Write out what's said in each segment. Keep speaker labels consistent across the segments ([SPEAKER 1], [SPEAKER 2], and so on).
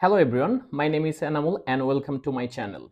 [SPEAKER 1] Hello everyone, my name is Anamul and welcome to my channel.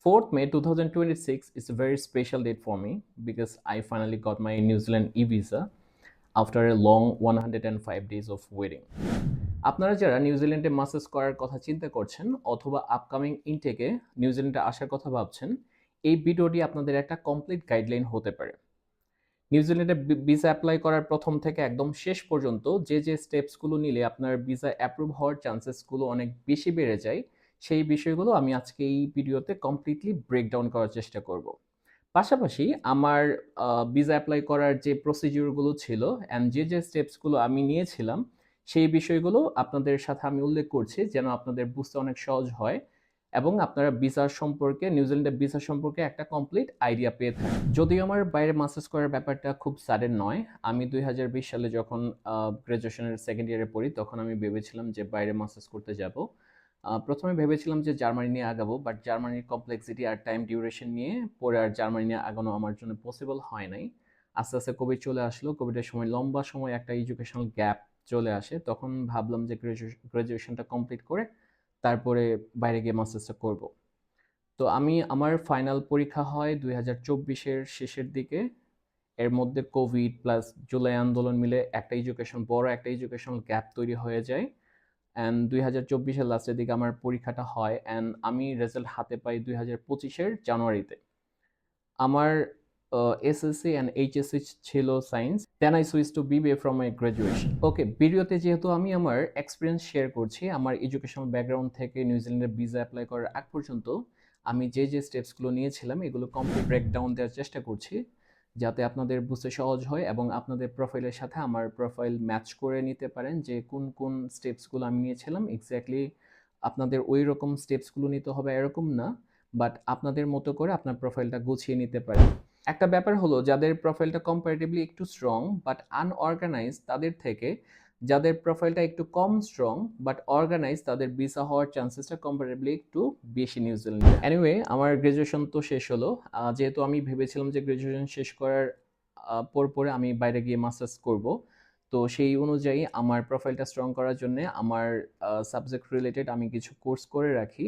[SPEAKER 1] 4th May 2026 is a very special date for me because I finally got my New Zealand e-visa after a long 105 days of waiting. আপনারা যারা নিউজিল্যান্ডে masters করার কথা চিন্তা করছেন অথবা upcoming ইনটেকে নিউজিল্যান্ডে আসার কথা ভাবছেন, এই ভিডিওটি আপনাদের একটা কমপ্লিট গাইডলাইন হতে পারে। নিউজিল্যান্ডে ভিসা অ্যাপ্লাই করার প্রথম থেকে একদম শেষ পর্যন্ত যে স্টেপসগুলো নিলে আপনার ভিসা অ্যাপ্রুভ হওয়ার চান্সেসগুলো অনেক বেশি বেড়ে যায়, সেই বিষয়গুলো আমি আজকে এই ভিডিওতে কমপ্লিটলি ব্রেকডাউন করার চেষ্টা করব। পাশাপাশি আমার ভিসা অ্যাপ্লাই করার যে প্রসিডিউরগুলো ছিল অ্যান্ড যে স্টেপসগুলো আমি নিয়েছিলাম, সেই বিষয়গুলো আপনাদের সাথে আমি উল্লেখ করছি যেন আপনাদের বুঝতে অনেক সহজ হয় এবং আপনারা ভিসার সম্পর্কে নিউজিল্যান্ডের ভিসা সম্পর্কে একটা কমপ্লিট আইডিয়া পেয়ে থাকেন। যদিও আমার বাইরে মাস্টার্স করার ব্যাপারটা খুব সাডেন নয়, আমি 2020 সালে যখন গ্র্যাজুয়েশনের সেকেন্ড ইয়ারে পড়ি তখন আমি ভেবেছিলাম যে বাইরে মাস্টার্স করতে যাব। প্রথমে ভেবেছিলাম যে জার্মানি নিয়ে আগাবো, বাট জার্মানির কমপ্লেক্সিটি আর টাইম ডিউরেশন নিয়ে পরে আর জার্মানি নিয়ে আগানো আমার জন্য পসিবল হয় নাই। আস্তে আস্তে কোভিড চলে আসলো, কোভিডের সময় লম্বা সময় একটা এডুকেশনাল গ্যাপ চলে আসে, তখন ভাবলাম যে গ্র্যাজুয়েশনটা কমপ্লিট করে তারপরে বাইরে গিয়ে মাস্টার্সটা করব। তো আমি আমার ফাইনাল পরীক্ষা হয় 2024-এর শেষের দিকে। এর মধ্যে কোভিড প্লাস জুলাই আন্দোলন মিলে একটা বড় একটা এডুকেশনাল গ্যাপ তৈরি হয়ে যায়। অ্যান্ড 2024-এর লাস্টের দিকে আমার পরীক্ষাটা হয় অ্যান্ড আমি রেজাল্ট হাতে পাই 2025-এর জানুয়ারিতে। আমার এসএসসি অ্যান্ড এইচএসসি ছিল science, then I switch to BBA from my graduation. Okay, ভিডিওতে যেহেতু আমি আমার এক্সপিরিয়েন্স শেয়ার করছি আমার এডুকেশনাল ব্যাকগ্রাউন্ড থেকে নিউজিল্যান্ডের ভিসা অ্যাপ্লাই করার আগ পর্যন্ত আমি যে স্টেপসগুলো নিয়েছিলাম এগুলো কমপ্লিট ব্রেকডাউন দেওয়ার চেষ্টা করছি যাতে আপনাদের বুঝতে সহজ হয় এবং আপনাদের প্রোফাইলের সাথে আমার প্রোফাইল ম্যাচ করে নিতে পারেন যে কোন কোন স্টেপসগুলো আমি নিয়েছিলাম এক্স্যাক্টলি আপনাদের ওই রকম স্টেপসগুলো নিতে হবে এরকম না, বাট আপনাদের মতো করে আপনার প্রোফাইলটা গুছিয়ে নিতে পারেন। একটা ব্যাপার হলো যাদের প্রোফাইলটা কম্পারেটিভলি একটু স্ট্রং বাট আনঅর্গানাইজ তাদের থেকে যাদের প্রোফাইলটা একটু কম স্ট্রং বাট অর্গানাইজ তাদের ভিসা হওয়ার চান্সেসটা কম্পারেটিভলি একটু বেশি নিউজিল্যান্ডে। এনিওয়ে, আমার গ্রাজুয়েশন তো শেষ হলো। যেহেতু আমি ভেবেছিলাম যে গ্রাজুয়েশন শেষ করার পরে আমি বাইরে গিয়ে মাস্টার্স করব, তো সেই অনুযায়ী আমার প্রোফাইলটা স্ট্রং করার জন্য আমার সাবজেক্ট রিলেটেড আমি কিছু কোর্স করে রাখি।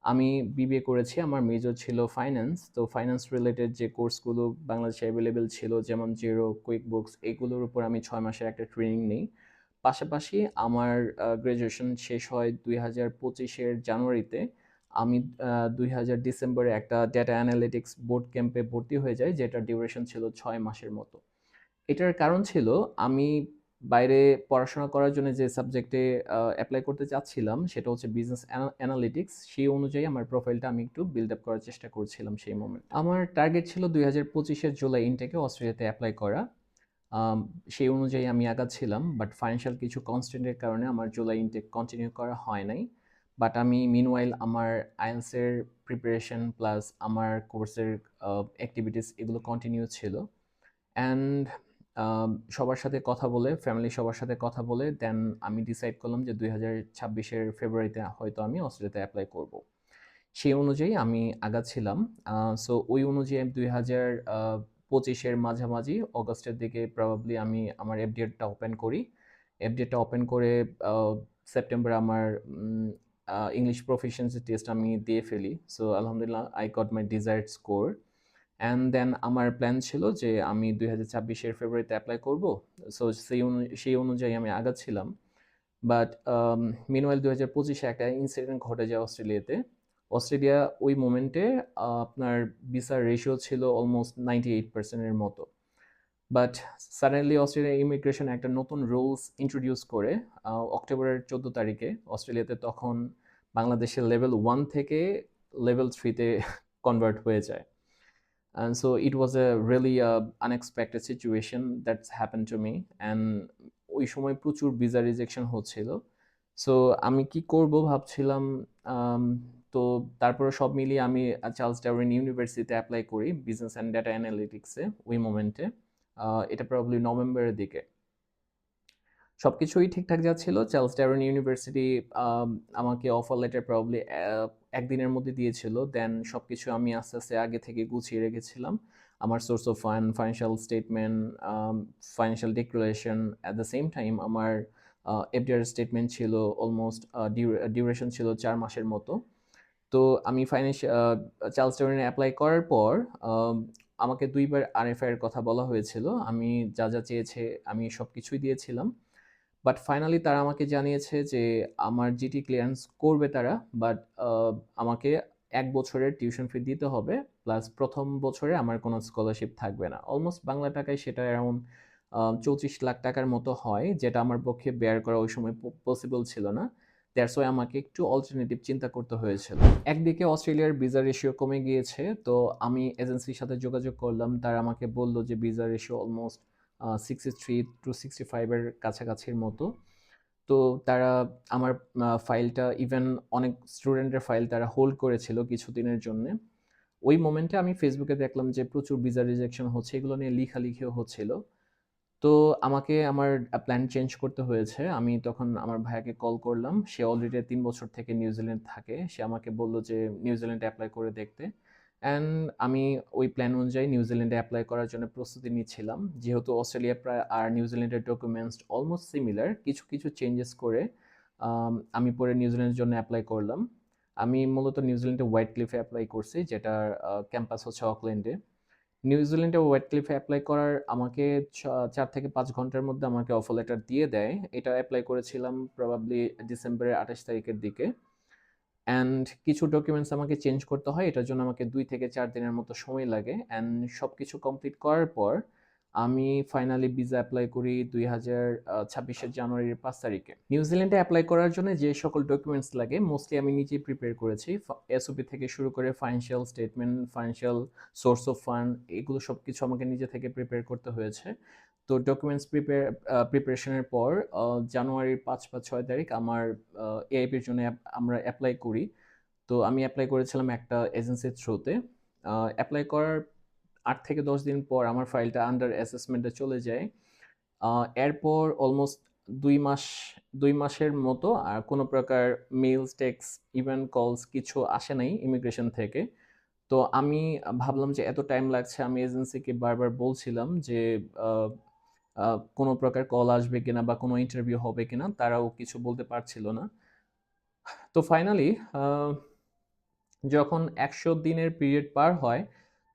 [SPEAKER 1] আমি বিবিএ করেছি, আমার মেজর ছিল ফাইন্যান্স, তো ফাইন্যান্স রিলেটেড যে কোর্সগুলো বাংলাদেশে অ্যাভেলেবেল ছিল যেমন জিরো, কুইক বুকস, এগুলোর উপর আমি 6 মাসের একটা ট্রেনিং নিই। পাশাপাশি আমার গ্রাজুয়েশন শেষ হয় 2025-এর জানুয়ারিতে। আমি 2000 ডিসেম্বরে একটা ডেটা অ্যানালিটিক্স বোর্ড ক্যাম্পে ভর্তি হয়ে যাই যেটার ডিউরেশন ছিল 6 মাসের মতো। এটার কারণ ছিল আমি বাইরে পড়াশোনা করার জন্য যে সাবজেক্টে অ্যাপ্লাই করতে চাচ্ছিলাম সেটা হচ্ছে বিজনেস অ্যানালিটিক্স, সেই অনুযায়ী আমার প্রোফাইলটা আমি একটু বিল্ড আপ করার চেষ্টা করছিলাম সেই মোমেন্ট। আমার টার্গেট ছিল 2025-এর জুলাই ইনটেকে অস্ট্রেলিয়াতে অ্যাপ্লাই করা। আম, সেই অনুযায়ী আমি আগাচ্ছিলাম, বাট ফাইন্যান্সিয়াল কিছু কনস্ট্যান্টের কারণে আমার জুলাই ইনটেক কন্টিনিউ করা হয় নাই। বাট আমি মিনওয়াইল আমার আইএলসের প্রিপারেশন প্লাস আমার কোর্সের অ্যাক্টিভিটিস এগুলো কন্টিনিউ ছিল। অ্যান্ড সবার সাথে কথা বলে, ফ্যামিলি সবার সাথে কথা বলে দেন আমি ডিসাইড করলাম যে 2026-এর ফেব্রুয়ারিতে হয়তো আমি অস্ট্রেলিয়াতে অ্যাপ্লাই করব। সেই অনুযায়ী আমি আগাচ্ছিলাম। সো ওই অনুযায়ী 2025-এর মাঝামাঝি অগস্টের দিকে প্রবাবলি আমি আমার এফডিএটা ওপেন করি। এফডিএটা ওপেন করে সেপ্টেম্বরে আমার ইংলিশ প্রফিসিয়েন্সি টেস্ট আমি দিয়ে ফেলি। সো আলহামদুলিল্লাহ I got my desired score. And then আমার প্ল্যান ছিল যে আমি 2026-এর ফেব্রুয়ারিতে অ্যাপ্লাই করব। সো সেই অনুযায়ী আমি আগাচ্ছিলাম। বাট মিনওয়াইল 2025-এ একটা ইনসিডেন্ট ঘটে যায় অস্ট্রেলিয়াতে। অস্ট্রেলিয়া ওই মোমেন্টে আপনার ভিসার রেশিও ছিল অলমোস্ট 98%-এর মতো। বাট সাডেনলি অস্ট্রেলিয়া ইমিগ্রেশন একটা নতুন রুলস ইন্ট্রোডিউস করে অক্টোবরের 14 তারিখে। অস্ট্রেলিয়াতে তখন বাংলাদেশের লেভেল 1 থেকে লেভেল 3-তে কনভার্ট হয়ে যায়। And so it was a really unexpected situation that's happened to me, and ওই সময় প্রচুর ভিসা রিজেকশন হচ্ছিল। সো আমি কি করব ভাবছিলাম। আম, তো তারপরে সব মিলিয়ে আমি চার্লস ডারউইন ইউনিভার্সিটিতে অ্যাপ্লাই করি বিজনেস অ্যান্ড ডেটা অ্যানালিটিক্সে ওই মোমেন্টে। এটা প্রবাবলি নভেম্বরের দিকে। সবকিছুই ঠিকঠাক যাচ্ছিল। চার্লস ডারউইন ইউনিভার্সিটি আমাকে অফার লেটার প্রবাবলি একদিনের মধ্যে দিয়েছিল। দেন সবকিছু আমি আস্তে আস্তে আগে থেকে গুছিয়ে রেখেছিলাম, আমার source of fund, financial statement, financial declaration, at the same time আমার এফডিআর স্টেটমেন্ট ছিল, অলমোস্ট ডিউরেশন ছিল 4 মাসের মতো। তো আমি চার্লস ডারউইনে অ্যাপ্লাই করার পর আমাকে 2বার আরএফআই এর কথা বলা হয়েছিল। আমি যা যা চেয়েছে আমি সব কিছুই দিয়েছিলাম, বাট ফাইনালি তারা আমাকে জানিয়েছে যে আমার জিটি ক্লিয়ারেন্স করবে তারা, বাট আমাকে 1 বছরের টিউশন ফি দিতে হবে, প্লাস প্রথম বছরে আমার কোনো স্কলারশিপ থাকবে না। অলমোস্ট বাংলা টাকায় সেটা অ্যারাউন্ড 34 লাখ টাকার মতো হয়, যেটা আমার পক্ষে বেয়ার করা ওই সময় পসিবল ছিল না। দ্যাটস ওয়াই আমাকে একটু অল্টারনেটিভ চিন্তা করতে হয়েছিল। একদিকে অস্ট্রেলিয়ার ভিসা রেশিও কমে গিয়েছে, তো আমি এজেন্সির সাথে যোগাযোগ করলাম। তারা আমাকে বলল যে ভিসা রেশিও অলমোস্ট 63 to 65 এর কাছাকাছির মতো। তো তারা আমার ফাইলটা, ইভেন অনেক স্টুডেন্টের ফাইল তারা হোল্ড করেছিল কিছুদিনের জন্য। ওই মোমেন্টে আমি ফেসবুকে দেখলাম যে প্রচুর ভিসা রিজেকশন হচ্ছে, এগুলো নিয়ে লিখালিখিও হচ্ছিল। তো আমাকে আমার প্ল্যান চেঞ্জ করতে হয়েছে। আমি তখন আমার ভাইয়াকে কল করলাম। সে অলরেডি 3 বছর থেকে নিউজিল্যান্ড থাকে। সে আমাকে বলল যে নিউজিল্যান্ডে অ্যাপ্লাই করে দেখতে। অ্যান্ড আমি ওই প্ল্যান অনুযায়ী নিউজিল্যান্ডে অ্যাপ্লাই করার জন্য প্রস্তুতি নিচ্ছিলাম। যেহেতু অস্ট্রেলিয়া প্রায় আর নিউজিল্যান্ডের ডকুমেন্টস অলমোস্ট সিমিলার, কিছু কিছু চেঞ্জেস করে আমি পরে নিউজিল্যান্ডের জন্য অ্যাপ্লাই করলাম। আমি মূলত নিউজিল্যান্ডে হোয়াইট ক্লিফে অ্যাপ্লাই করছি, যেটার ক্যাম্পাস হচ্ছে অকল্যান্ডে। নিউজিল্যান্ডে হোয়াইট ক্লিফে অ্যাপ্লাই করার আমাকে 4 থেকে 5 ঘন্টার মধ্যে আমাকে অফার লেটার দিয়ে দেয়। এটা অ্যাপ্লাই করেছিলাম প্রবাবলি ডিসেম্বরের 28 তারিখের দিকে। অ্যান্ড কিছু ডকুমেন্টস আমাকে চেঞ্জ করতে হয়, এটার জন্য আমাকে 2 থেকে 4 দিনের মতো সময় লাগে। অ্যান্ড সব কিছু কমপ্লিট করার পর আমি ফাইনালি ভিসা অ্যাপ্লাই করি 2026-এর জানুয়ারির 5 তারিখে। নিউজিল্যান্ডে অ্যাপ্লাই করার জন্য যে সকল ডকুমেন্টস লাগে মোস্টলি আমি নিজেই প্রিপেয়ার করেছি। এসওপি থেকে শুরু করে financial statement, financial source of fund, এগুলো সব কিছু আমাকে নিজে থেকে প্রিপেয়ার করতে হয়েছে। তো ডকুমেন্টস প্রিপারেশনের পর জানুয়ারির 5 বা 6 তারিখ আমার এআইপির জন্য আমরা অ্যাপ্লাই করি। তো আমি অ্যাপ্লাই করেছিলাম একটা এজেন্সির থ্রুতে। অ্যাপ্লাই করার 8 থেকে 10 দিন পর আমার ফাইলটা আন্ডার অ্যাসেসমেন্টে চলে যায়। এরপর অলমোস্ট 2 মাস 2 মাসের মতো আর কোনো প্রকার মেইলস, টেক্সট, ইভেন কলস কিছু আসে নাই ইমিগ্রেশন থেকে। তো আমি ভাবলাম যে এত টাইম লাগছে, আমি এজেন্সিকে বারবার বলছিলাম যে কোনো প্রকার কল আসবে কিনা বা কোনো ইন্টারভিউ হবে কিনা, তারাও কিছু বলতে পারছিল না। তো ফাইনালি যখন 100 দিনের পিরিয়ড পার হয়,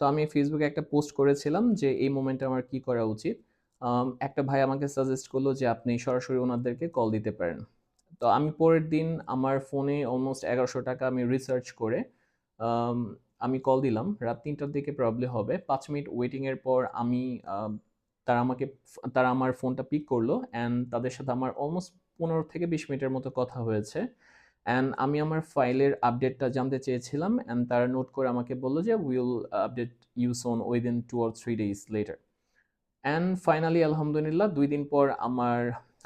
[SPEAKER 1] তো আমি ফেসবুকে একটা পোস্ট করেছিলাম যে এই মোমেন্টে আমার কি করা উচিত। একটা ভাই আমাকে সাজেস্ট করলো যে আপনি সরাসরি ওনাদেরকে কল দিতে পারেন। তো আমি পরের দিন আমার ফোনে অলমোস্ট 1100 টাকা আমি রিসার্চ করে আমি কল দিলাম। রাত 3টার দিকে প্রবলি হবে। 5 মিনিট ওয়েটিংয়ের পর আমি তারা আমাকে তারা আমার ফোনটা পিক করলো, অ্যান্ড তাদের সাথে আমার অলমোস্ট 15 থেকে 20 মিনিটের মতো কথা হয়েছে। অ্যান্ড আমি আমার ফাইলের আপডেটটা জানতে চেয়েছিলাম, অ্যান্ড তারা নোট করে আমাকে বললো যে will update you soon within 2 or 3 days later. And finally আলহামদুলিল্লাহ 2 দিন পর আমার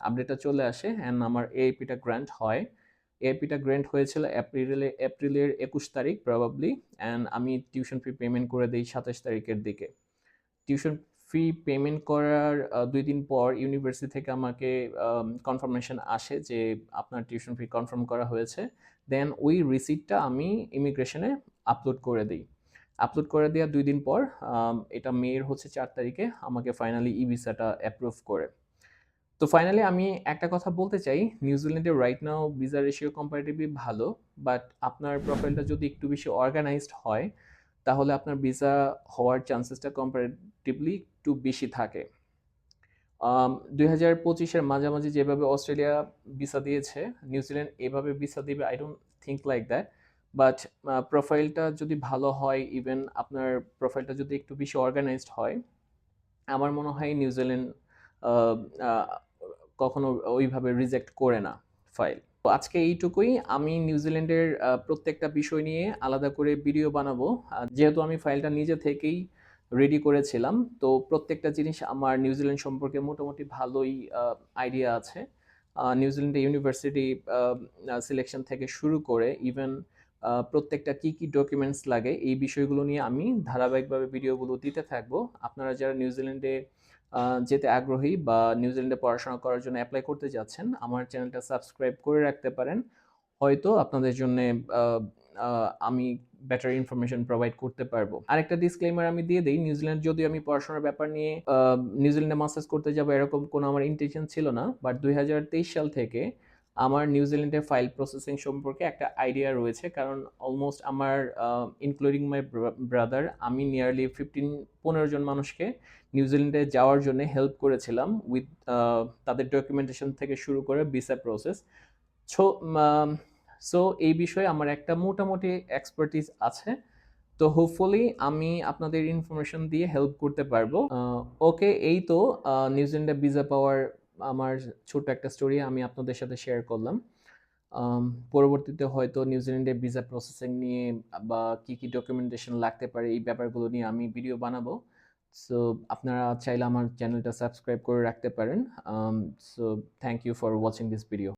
[SPEAKER 1] আপডেটটা চলে আসে, অ্যান্ড আমার এআইপিটা গ্র্যান্ট হয়। এআইপিটা গ্র্যান্ট হয়েছিল এপ্রিলের 21 তারিখ প্রবাবলি, অ্যান্ড আমি টিউশন ফি পেমেন্ট করে দিই 27 তারিখের দিকে। টিউশন ফি পেমেন্ট করার 2 দিন পর ইউনিভার্সিটি থেকে আমাকে কনফার্মেশন আসে যে আপনার টিউশন ফি কনফার্ম করা হয়েছে। দেন ওই রিসিপ্টটা আমি ইমিগ্রেশনে আপলোড করে দিই। আপলোড করে দেওয়ার 2 দিন পর এটা মেয়ের হচ্ছে 4 তারিখে আমাকে ফাইনালি ই ভিসাটা অ্যাপ্রুভ করে। তো ফাইনালি আমি একটা কথা বলতে চাই, নিউজিল্যান্ডে right now visa ratio comparatively ভালো, বাট আপনার প্রোফাইলটা যদি একটু বেশি অর্গানাইজড হয় তাহলে আপনার ভিসা হওয়ার চান্সেসটা কম্পারেটিভলি একটু বেশি থাকে। 2025-এর মাঝামাঝি যেভাবে অস্ট্রেলিয়া ভিসা দিয়েছে, নিউজিল্যান্ড এভাবে ভিসা দিবে I don't think like that. But প্রোফাইলটা যদি ভালো হয়, ইভেন আপনার প্রোফাইলটা যদি একটু বেশি অর্গানাইজড হয়, আমার মনে হয় নিউজিল্যান্ড কখনো ওইভাবে রিজেক্ট করে না ফাইল। তো আজকে এইটুকুই। আমি নিউজিল্যান্ডের প্রত্যেকটা বিষয় নিয়ে আলাদা করে ভিডিও বানাবো। যেহেতু আমি ফাইলটা নিজে থেকেই রেডি করেছিলাম, তো প্রত্যেকটা জিনিস আমার নিউজিল্যান্ড সম্পর্কে মোটামুটি ভালোই আইডিয়া আছে। নিউজিল্যান্ডে ইউনিভার্সিটি সিলেকশন থেকে শুরু করে ইভেন প্রত্যেকটা কি কি ডকুমেন্টস লাগে এই বিষয়গুলো নিয়ে আমি ধারাবাহিকভাবে ভিডিওগুলো দিতে থাকবো। আপনারা যারা নিউজিল্যান্ডে যেতে আগ্রহী বা নিউজিল্যান্ডে পড়াশোনা করার জন্য অ্যাপ্লাই করতে যাচ্ছেন, আমার চ্যানেলটা সাবস্ক্রাইব করে রাখতে পারেন। হয়তো আপনাদের জন্য আমি বেটার ইনফরমেশন প্রোভাইড করতে পারবো। আরেকটা ডিসক্লেমার আমি দিয়ে দিই, নিউজিল্যান্ড যদিও আমি পড়াশোনার ব্যাপার নিয়ে নিউজিল্যান্ডে মাস্টার্স করতে যাবো এরকম কোনো আমার ইন্টেনশন ছিল না, বাট 2023 সাল থেকে আমার নিউজিল্যান্ডের ফাইল প্রসেসিং সম্পর্কে একটা আইডিয়া রয়েছে, কারণ অলমোস্ট আমার ইনক্লুডিং মাই ব্রাদার আমি নিয়ারলি 15 জন মানুষকে নিউজিল্যান্ডে যাওয়ার জন্য হেল্প করেছিলাম উইথ তাদের ডকুমেন্টেশন থেকে শুরু করে ভিসা প্রসেস। সো সো এই বিষয়ে আমার একটা মোটামুটি এক্সপার্টিস আছে। তো হোপফুলি আমি আপনাদের ইনফরমেশন দিয়ে হেল্প করতে পারবো। ওকে, এই তো নিউজিল্যান্ডে ভিসা পাওয়ার আমার ছোট একটা স্টোরি আমি আপনাদের সাথে শেয়ার করলাম। পরবর্তীতে হয়তো নিউজিল্যান্ডে ভিসা প্রসেসিং নিয়ে বা কি কি ডকুমেন্টেশন লাগতে পারে এই ব্যাপারগুলো নিয়ে আমি ভিডিও বানাবো। সো আপনারা চাইলে আমার চ্যানেলটা সাবস্ক্রাইব করে রাখতে পারেন। So thank you for watching this video.